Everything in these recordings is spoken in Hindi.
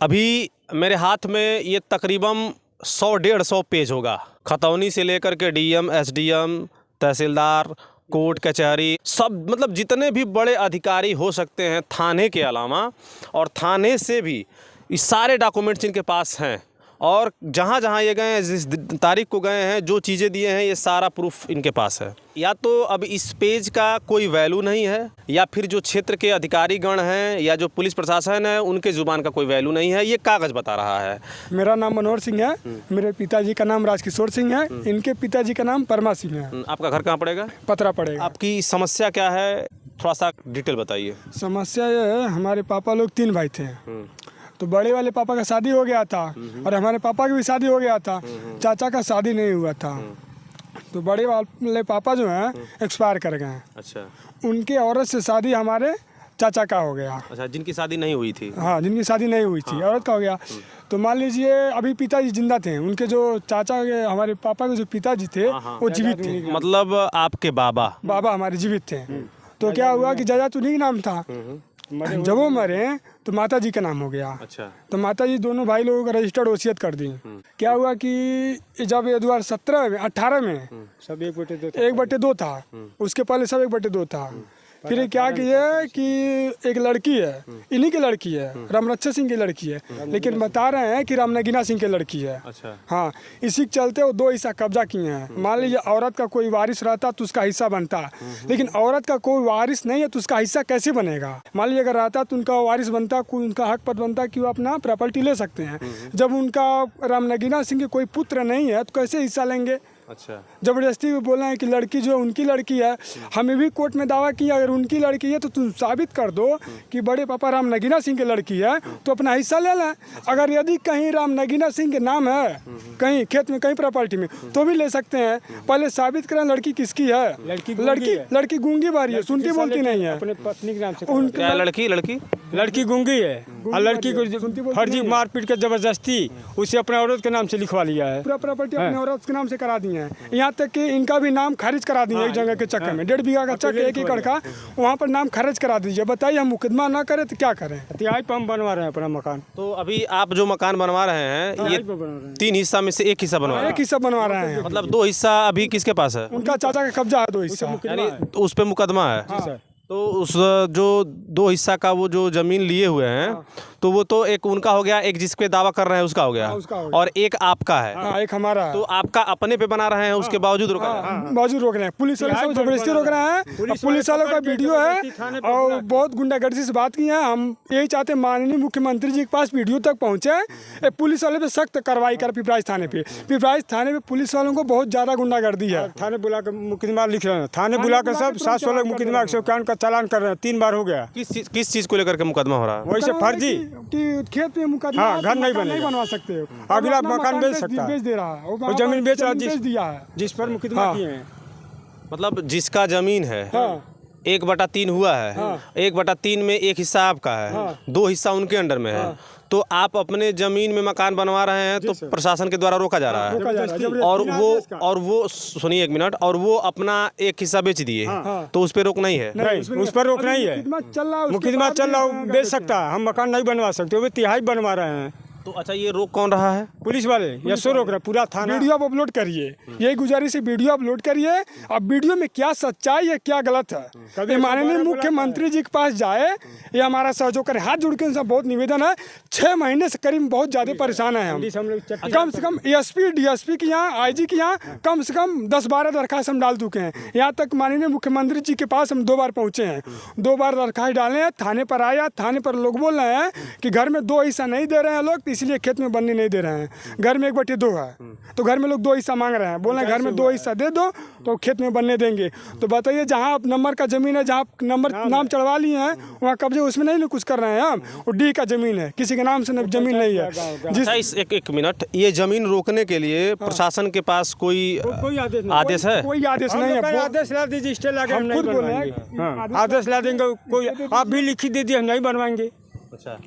अभी मेरे हाथ में ये तकरीबन 100-150 पेज होगा। खतौनी से लेकर के डीएम, एसडीएम, तहसीलदार, कोर्ट कचहरी, सब मतलब जितने भी बड़े अधिकारी हो सकते हैं थाने के अलावा, और थाने से भी ये सारे डॉक्यूमेंट्स इनके पास हैं। और जहाँ जहाँ ये गए हैं, जिस तारीख को गए हैं, जो चीज़ें दिए हैं, ये सारा प्रूफ इनके पास है। या तो अब इस पेज का कोई वैल्यू नहीं है, या फिर जो क्षेत्र के अधिकारी गण हैं या जो पुलिस प्रशासन है उनके ज़ुबान का कोई वैल्यू नहीं है। ये कागज़ बता रहा है। मेरा नाम मनोहर सिंह है, मेरे पिताजी का नाम राजकिशोर सिंह है, इनके पिताजी का नाम परमा सिंह है। आपका घर कहाँ पड़ेगा? पतरा पड़ेगा। आपकी समस्या क्या है, थोड़ा सा डिटेल बताइए। समस्या ये है, हमारे पापा लोग 3 भाई थे। तो बड़े वाले पापा का शादी हो गया था और हमारे पापा की भी शादी हो गया था। चाचा का शादी नहीं हुआ था। तो बड़े वाले पापा जो हैं एक्सपायर कर गए हैं। अच्छा। उनके औरत से शादी हमारे चाचा का हो गया। अच्छा, जिनकी शादी नहीं हुई थी। हाँ, जिनकी शादी नहीं हुई थी, औरत का हो गया। तो मान लीजिए अभी पिताजी जिंदा थे, उनके जो चाचा के, हमारे पापा के जो पिताजी थे वो जीवित थे। मतलब आपके बाबा हमारे जीवित थे। तो क्या हुआ कि जायदाद उन्हीं का नाम था। जब वो मरे तो माता जी का नाम हो गया। अच्छा। तो माता जी दोनों भाई लोगों का रजिस्टर्ड वसीयत कर दी। क्या हुआ कि जब 2017 में 18 में सब 1/2 था, उसके पहले सब 1/2 था। फिर क्या किया कि एक लड़की है, इन्हीं की लड़की है, रामरक्षा सिंह की लड़की है, लेकिन बता रहे हैं कि रामनगीना सिंह की लड़की है। अच्छा। हाँ, इसी के चलते वो 2 हिस्सा कब्जा किए हैं। मान लीजिए औरत का कोई वारिस रहता तो उसका हिस्सा बनता, लेकिन औरत का कोई वारिस नहीं है तो उसका हिस्सा कैसे बनेगा? मान लीजिए अगर रहता तो उनका वारिस बनता, कोई उनका हक पद बनता कि वो अपना प्रॉपर्टी ले सकते हैं। जब उनका रामनगीना सिंह के कोई पुत्र नहीं है तो कैसे हिस्सा लेंगे? अच्छा। जबरदस्ती बोला है कि लड़की जो उनकी लड़की है। हमें भी कोर्ट में दावा किया अगर उनकी लड़की है तो तुम साबित कर दो कि बड़े पापा रामनगीना सिंह की लड़की है तो अपना हिस्सा ले लें। अगर यदि कहीं रामनगीना सिंह के नाम है, कहीं खेत में, कहीं प्रॉपर्टी में, तो भी ले सकते हैं। पहले साबित करें लड़की किसकी है। लड़की गूंगी बारी है, सुनती बोलती नहीं है। अपने पत्नी के नाम से क्या लड़की गूंगी है और लड़की को फर्जी मारपीट के जबरदस्ती उसे अपने औरत के नाम से लिखवा लिया है। पूरा प्रॉपर्टी अपने औरत के नाम से करा दी है। यहाँ तक कि इनका भी नाम खारिज करा दिए। एक जगह के चक्कर में 1.5 बीघा का चक्कर, 1 एकड़ का, वहाँ पर नाम खारिज करा दीजिए। बताइए हम मुकदमा ना करें तो क्या करें? तिहाई पंप बनवा रहे हैं अपना मकान। तो अभी आप जो मकान बनवा रहे हैं ये 3 हिस्सा में से 1 हिस्सा बनवा रहे हैं। 1 हिस्सा बनवा रहे हैं। मतलब 2 हिस्सा अभी किसके पास है? उनका चाचा का कब्जा है 2 हिस्सा, यानी उस पे मुकदमा है। तो उस जो 2 हिस्सा का वो जो जमीन लिए हुए हैं, तो वो तो एक उनका हो गया, एक जिस पे दावा कर रहे हैं उसका हो गया, और एक आपका है। हाँ, एक हमारा है। तो आपका अपने पे बना रहे हैं, उसके बावजूद रोक रहे हैं। बावजूद रोक रहे हैं। पुलिस वाले सब जबरदस्ती रोक रहे हैं। पुलिस वालों का वीडियो है और बहुत गुंडागर्दी से बात की है। हम यही चाहते हैं माननीय मुख्यमंत्री जी के पास वीडियो तक पहुँचे। पुलिस वाले पे सख्त कार्रवाई कर। पिपराइच थाने पे पुलिस वालों को बहुत ज़्यादा गुंडागर्दी है। थाने बुला कर मुकदमा लिख रहे हैं। थाने बुला कर सब 716 मुकदमा 151 का चालान कर रहे हैं। 3 बार हो गया। किस चीज को लेकर के मुकदमा हो रहा है? वैसे फर्जी कि खेत में मुकदमा, हाँ, घर नहीं बनवा सकते। अगला मकान बेच सकता है। बेच दे रहा है, वो जमीन बेच रहा है जिस पर मुकदमा किए हैं। मतलब जिसका जमीन है 1/3 हुआ है, 1/3 में 1 हिस्सा आपका है, 2 हिस्सा उनके अंडर में है। तो आप अपने जमीन में मकान बनवा रहे हैं तो प्रशासन के द्वारा रोका जा रहा है। और वो सुनिए 1 मिनट, और वो अपना 1 हिस्सा बेच दिए, तो उस पर रोक नहीं है? नहीं, उस पर रोक नहीं है। मुकदमा चल रहा, बेच सकता है। हम मकान नहीं बनवा सकते, वो तिहाई बनवा रहे हैं। तो अच्छा, ये रोक कौन रहा है? पुलिस वाले या सो रोक रहा, पूरा थाना। वीडियो आप अपलोड करिए, यही गुजारिश है, वीडियो अपलोड करिए। अब वीडियो में क्या सच्चाई है, क्या गलत है, माननीय मुख्यमंत्री जी के पास जाए, ये हमारा सहयोग करे। हाथ जोड़ के उनसे बहुत निवेदन है। 6 महीने से करीब बहुत ज्यादा परेशान है हम। कम से कम एसपी डीएसपी के यहाँ, IG के यहाँ कम से कम 10-12 दरखास्त हम डाल चुके हैं। यहाँ तक माननीय मुख्यमंत्री जी के पास हम 2 बार पहुँचे हैं। 2 बार दरखास्त डाले हैं। थाने पर आया, थाने पर लोग बोल रहे हैं कि घर में 2 हिस्सा नहीं दे रहे हैं लोग, इसलिए खेत में बनने नहीं दे रहे हैं। घर में 1/2 है, तो घर में लोग 2 हिस्सा मांग रहे हैं। बोल रहे हैं घर में 2 हिस्सा दे दो तो खेत में बनने देंगे। तो बताइए, जहाँ आप नंबर का जमीन है, जहाँ नंबर नाम चढ़वा लिए हैं, वहाँ कब्जे उसमें नहीं कुछ कर रहे हैं हम। और D का जमीन है, किसी के नाम से जमीन नहीं है। एक मिनट, ये जमीन रोकने के लिए प्रशासन के पास कोई आदेश है? कोई आदेश नहीं है। आदेश ला दीजिए, स्टे लगा, हम खुद बोल रहे हैं, आदेश ला देंगे। कोई आप भी लिखित दे दिए, हम नहीं बनवाएंगे। अच्छा,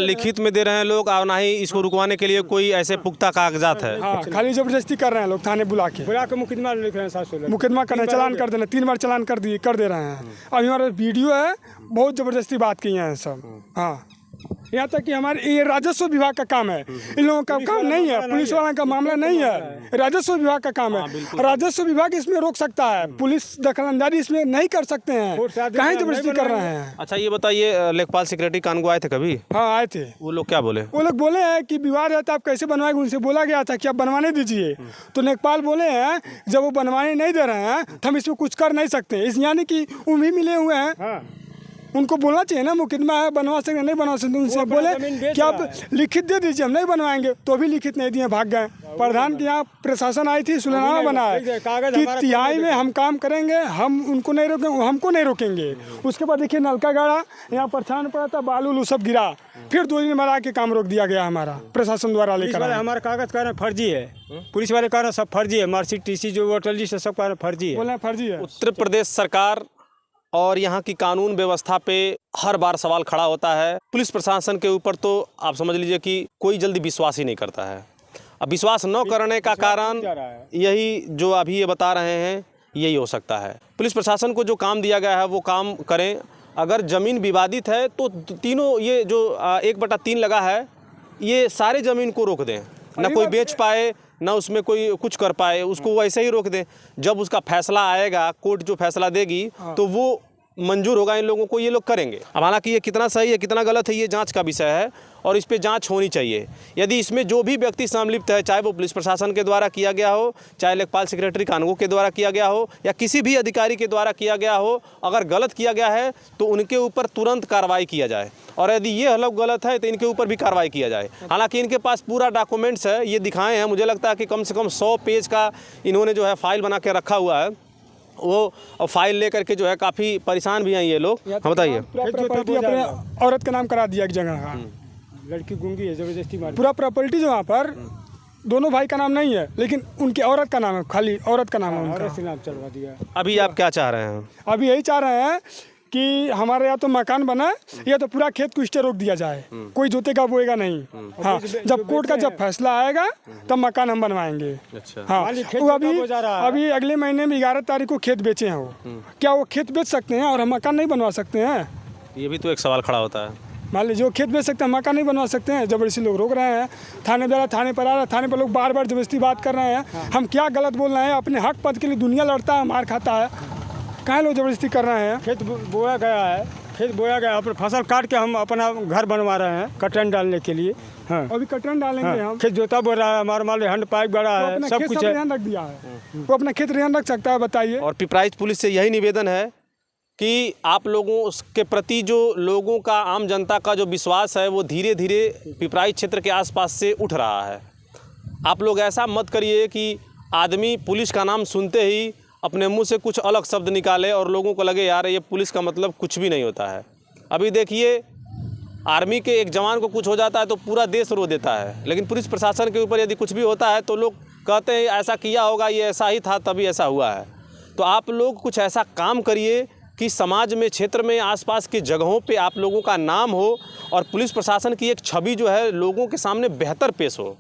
लिखित में दे रहे हैं लोग, और ना ही इसको रुकवाने के लिए कोई ऐसे पुख्ता कागजात है। हाँ, खाली जबरदस्ती कर रहे हैं लोग। थाने बुला के मुकदमा लिख रहे हैं। 716 मुकदमा करने, चालान कर देना। 3 बार चालान कर दे रहे हैं। अभी हमारा वीडियो है, बहुत जबरदस्ती बात की है सब। हाँ। यहाँ तक कि हमारे ये राजस्व विभाग का काम है, इन लोगों का काम नहीं है, पुलिस वालों का मामला नहीं है, राजस्व विभाग का काम है। राजस्व विभाग इसमें रोक सकता है, पुलिस दखलंदाजी इसमें नहीं कर सकते हैं, कहीं जबरदस्ती कर रहे हैं। अच्छा ये बताइए, लेखपाल सेक्रेटरी कानगो आए थे कभी? हाँ आए थे। वो लोग क्या बोले? वो लोग बोले हैं कि विवाद है तो आप कैसे बनवाएंगे, उनसे बोला गया था कि आप बनवाने दीजिए, तो लेखपाल बोले हैं जब वो बनवाने नहीं दे रहे हैं तो हम इसमें कुछ कर नहीं सकते, इस यानी कि उम्मीद मिले हुए हैं। उनको बोलना चाहिए ना, मुकदमा है, बनवा सकते नहीं बनवा सकते, उनसे बोले कि आप लिखित दे दीजिए, हम नहीं बनवाएंगे, तो भी लिखित नहीं दिए, भाग गए। प्रधान के यहाँ प्रशासन आई थी, सुलहनामा बनाया कि तिहाई में हम काम करेंगे, हम उनको नहीं रोकेंगे, हमको नहीं रोकेंगे। उसके बाद देखिए नलका गाड़ा यहाँ परेशान पड़ा था, बालू उलू सब गिरा, फिर 2 दिन में के काम रोक दिया गया हमारा प्रशासन द्वारा लेकर। हमारा कागज का फर्जी है, पुलिस वाले का सब फर्जी है, मार्कशीट टीसी जो वोटर लिस्ट सब का फर्जी है, बोले फर्जी है। उत्तर प्रदेश सरकार और यहाँ की कानून व्यवस्था पे हर बार सवाल खड़ा होता है। पुलिस प्रशासन के ऊपर तो आप समझ लीजिए कि कोई जल्दी विश्वास ही नहीं करता है। अब विश्वास न करने का कारण यही जो अभी ये बता रहे हैं, यही हो सकता है। पुलिस प्रशासन को जो काम दिया गया है वो काम करें। अगर ज़मीन विवादित है तो तीनों ये जो 1/3 लगा है, ये सारे ज़मीन को रोक दें, ना कोई बेच पाए ना उसमें कोई कुछ कर पाए, उसको वैसे ही रोक दें। जब उसका फैसला आएगा, कोर्ट जो फैसला देगी तो वो मंजूर होगा इन लोगों को, ये लोग करेंगे। अब हालांकि ये कितना सही है कितना गलत है ये जांच का विषय है और इस पे जांच होनी चाहिए। यदि इसमें जो भी व्यक्ति सम्मिलित है, चाहे वो पुलिस प्रशासन के द्वारा किया गया हो, चाहे लेखपाल सेक्रेटरी कानगो के द्वारा किया गया हो या किसी भी अधिकारी के द्वारा किया गया हो, अगर गलत किया गया है तो उनके ऊपर तुरंत कार्रवाई किया जाए और यदि ये लोग गलत है तो इनके ऊपर भी कार्रवाई किया जाए। हालांकि इनके पास पूरा डॉक्यूमेंट्स है, ये दिखाए हैं, मुझे लगता है कि कम से कम 100 पेज का इन्होंने जो है फाइल बना के रखा हुआ है। वो फाइल लेकर के जो है काफ़ी परेशान भी हैं ये लोग। हाँ बताइए। प्रॉपर्टी अपने औरत का नाम करा दिया एक जगह का, लड़की गूंगी है, जबरदस्ती मार पूरा प्रॉपर्टी जो वहाँ पर दोनों भाई का नाम नहीं है, लेकिन उनकी औरत का नाम है, खाली औरत का नाम है उनका, औरत से नाम चलवा दिया। अभी आप क्या चाह रहे हैं? अभी यही चाह रहे हैं कि हमारे यहाँ तो मकान बना या तो पूरा खेत को स्टे रोक दिया जाए, कोई जोतेगा बोएगा नहीं। हाँ, जब कोर्ट का जब फैसला आएगा तब मकान हम बनवाएंगे। अच्छा। हाँ, वो अभी अगले महीने में 11 तारीख को खेत बेचे हैं, वो क्या वो खेत बेच सकते हैं और हम मकान नहीं बनवा सकते हैं? ये भी तो एक सवाल खड़ा होता है। मान लीजिए वो खेत बेच सकते हैं, मकान नहीं बनवा सकते हैं, जबरदस्ती लोग रोक रहे हैं। थाने द्वारा थाने पर आ रहा है, थाने पर लोग बार बार जबरदस्ती बात कर रहे हैं। हम क्या गलत बोल रहे हैं? अपने हक पद के लिए दुनिया लड़ता है, मार खाता है, कहाँ लोग जबरदस्ती कर रहे हैं? खेत बोया गया है, खेत बोया गया, अपने फसल काट के हम अपना घर बनवा रहे हैं कटरन डालने के लिए। हाँ, अभी कटरन डालेंगे हम। खेत जोता बोल रहा है, हमारा मान लो हैंड पाइप बड़ा है, सब कुछ है, ध्यान रख दिया है, वो अपना खेत रेहान रख सकता है। बताइए। और पिपराइच पुलिस से यही निवेदन है कि आप लोगों के प्रति जो लोगों का, आम जनता का जो विश्वास है वो धीरे धीरे पिपराइच क्षेत्र के आसपास से उठ रहा है। आप लोग ऐसा मत करिए कि आदमी पुलिस का नाम सुनते ही अपने मुंह से कुछ अलग शब्द निकाले और लोगों को लगे यार ये पुलिस का मतलब कुछ भी नहीं होता है। अभी देखिए, आर्मी के एक जवान को कुछ हो जाता है तो पूरा देश रो देता है, लेकिन पुलिस प्रशासन के ऊपर यदि कुछ भी होता है तो लोग कहते हैं ऐसा किया होगा, ये ऐसा ही था तभी ऐसा हुआ है। तो आप लोग कुछ ऐसा काम करिए कि समाज में, क्षेत्र में, आसपास की जगहों पे आप लोगों का नाम हो और पुलिस प्रशासन की एक छवि जो है लोगों के सामने बेहतर पेश हो।